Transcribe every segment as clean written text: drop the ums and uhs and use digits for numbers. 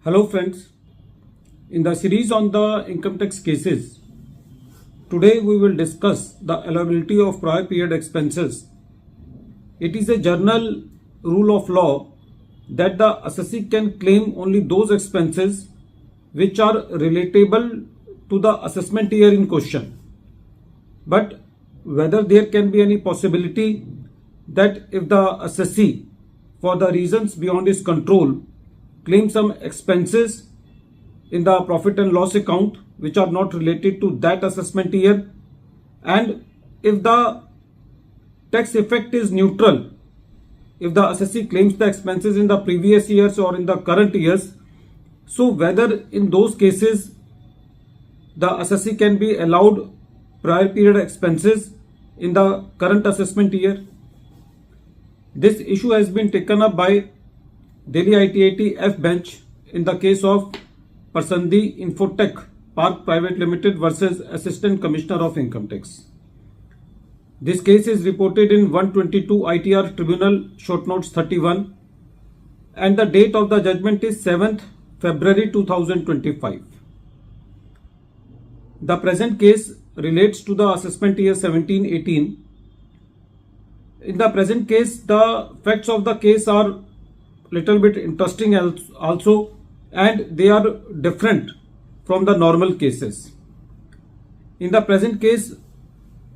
Hello friends, in the series on the income tax cases, today we will discuss the allowability of prior period expenses. It is a general rule of law that the assessee can claim only those expenses which are relatable to the assessment year in question. But whether there can be any possibility that if the assessee, for the reasons beyond his control, claim some expenses in the profit and loss account which are not related to that assessment year, and if the tax effect is neutral, if the assessee claims the expenses in the previous years or in the current years, so whether in those cases the assessee can be allowed prior period expenses in the current assessment year. This issue has been taken up by Delhi ITIT F bench in the case of Parsandi Infotech Park Private Limited versus Assistant Commissioner of Income Tax. This case is reported in 122 ITR Tribunal Short Notes 31 and the date of the judgment is 7th February 2025. The present case relates to the assessment year 17-18. In the present case, the facts of the case are little bit interesting also, and they are different from the normal cases. In the present case,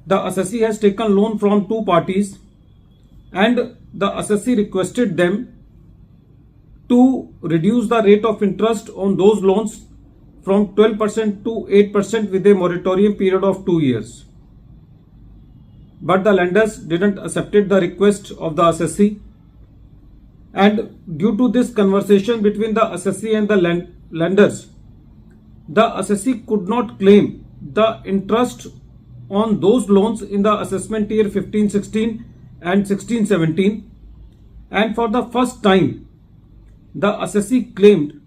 the assessee has taken loan from two parties and the assessee requested them to reduce the rate of interest on those loans from 12% to 8% with a moratorium period of 2 years. But the lenders didn't accept the request of the assessee, and due to this conversation between the assessee and the lenders, the assessee could not claim the interest on those loans in the assessment year 15-16 and 16-17, and for the first time the assessee claimed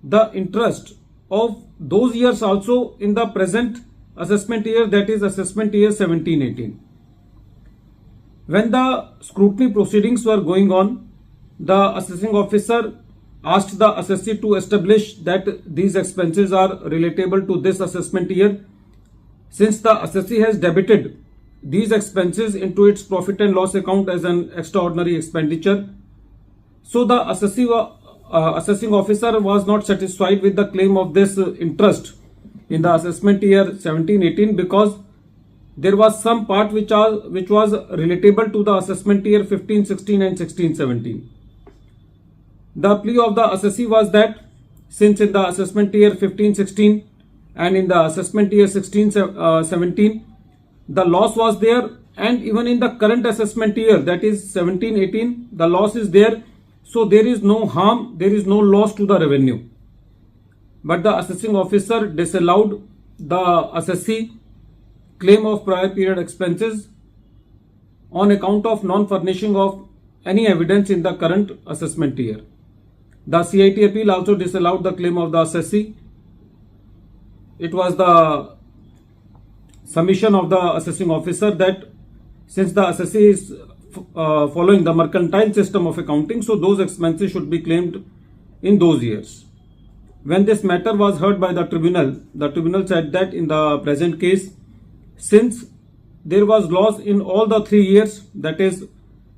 the interest of those years also in the present assessment year, that is assessment year 17-18. When the scrutiny proceedings were going on, the assessing officer asked the assessee to establish that these expenses are relatable to this assessment year. Since the assessee has debited these expenses into its profit and loss account as an extraordinary expenditure, so the assessing officer was not satisfied with the claim of this interest in the assessment year 17-18 because there was some part which was relatable to the assessment year 15-16 and 16-17. The plea of the assessee was that since in the assessment year 15-16 and in the assessment year 16-17 the loss was there, and even in the current assessment year, that is 17-18, the loss is there, so there is no harm, there is no loss to the revenue. But the assessing officer disallowed the assessee claim of prior period expenses on account of non-furnishing of any evidence in the current assessment year. The CIT appeal also disallowed the claim of the assessee. It was the submission of the assessing officer that since the assessee is following the mercantile system of accounting, so those expenses should be claimed in those years. When this matter was heard by the tribunal said that in the present case, since there was loss in all the 3 years, that is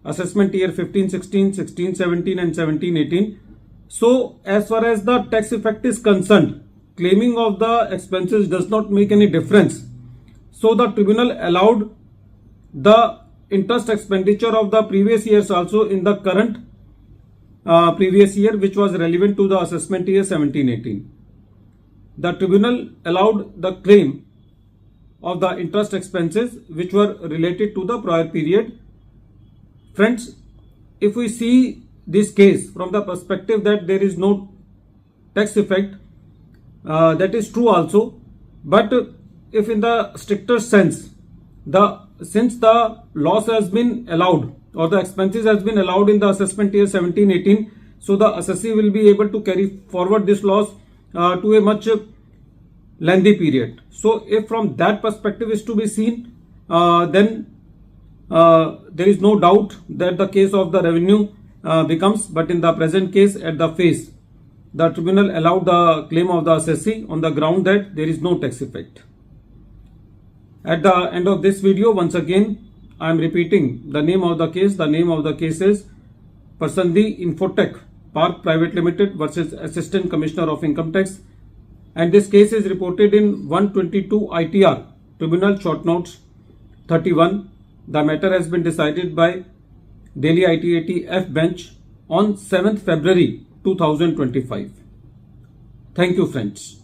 assessment year 15-16, 16-17 and 17-18, so as far as the tax effect is concerned, claiming of the expenses does not make any difference. So the tribunal allowed the interest expenditure of the previous years also in the current previous year which was relevant to the assessment year 17-18. The tribunal allowed the claim of the interest expenses which were related to the prior period. Friends, if we see this case from the perspective that there is no tax effect, that is true also, but if in the stricter sense, since the loss has been allowed or the expenses has been allowed in the assessment year 17-18, so the assessee will be able to carry forward this loss to a much lengthy period. So if from that perspective is to be seen, then there is no doubt that the case of the revenue becomes, but in the present case at the face, the tribunal allowed the claim of the assessee on the ground that there is no tax effect. At the end of this video, once again, I am repeating the name of the case. The name of the case is Parsandi Infotech Park Private Limited versus Assistant Commissioner of Income Tax, and this case is reported in 122 ITR Tribunal Short Notes 31. The matter has been decided by Delhi ITAT F Bench on 7th February 2025. Thank you, friends.